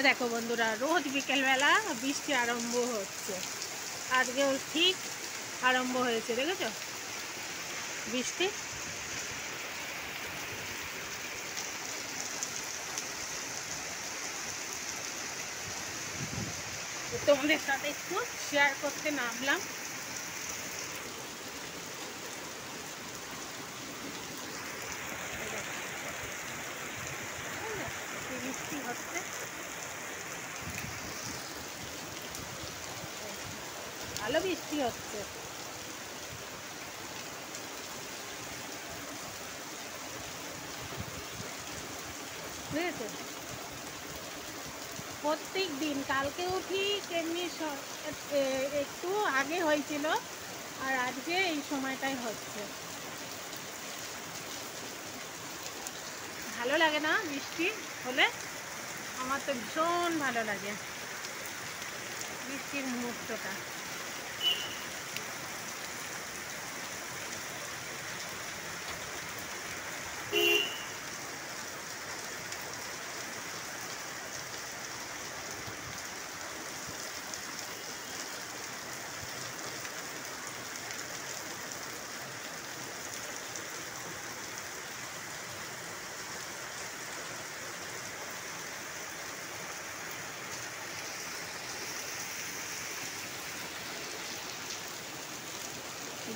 দেখো বন্ধুরা, রোজ বিকেলবেলা বৃষ্টি আরম্ভ হচ্ছে। আজকেও ঠিক আরম্ভ হয়েছে, দেখেছো বৃষ্টি। তোমাদের সাথে একটু শেয়ার করতে নামলাম। বৃষ্টি হচ্ছে, ভালো বৃষ্টি হচ্ছে। বুঝেছো, প্রত্যেক দিন কালকেও ঠিক এমনি একটু আগে হয়েছিল, আর আজকে এই সময়টাই হচ্ছে। ভালো লাগে না বৃষ্টি হলে? আমার তো ভীষণ ভালো লাগে বৃষ্টির মুহূর্তটা।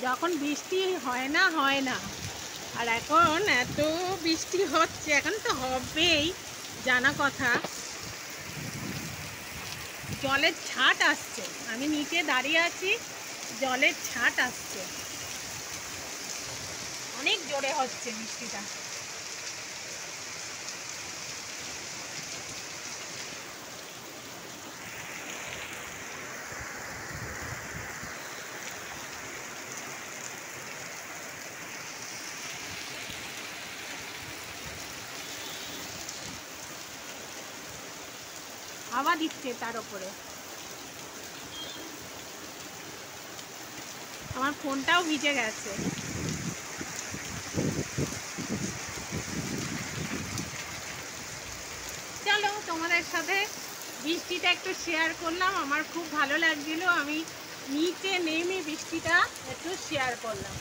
যখন বৃষ্টি হয় না আর এখন এত বৃষ্টি হচ্ছে, এখন তো হবেই জানা কথা। জলের ছাট আসছে, আমি নিচে দাঁড়িয়ে আছি, জলের ছাট আসছে, অনেক জোরে হচ্ছে বৃষ্টিটা। হাওয়া দিচ্ছে, তার উপরে আমার ফোনটাও ভিজে গেছে। চলো, তোমাদের সাথে বৃষ্টিটা একটু শেয়ার করলাম, আমার খুব ভালো লাগছিল। আমি নিচে নেমে বৃষ্টিটা একটু শেয়ার করলাম।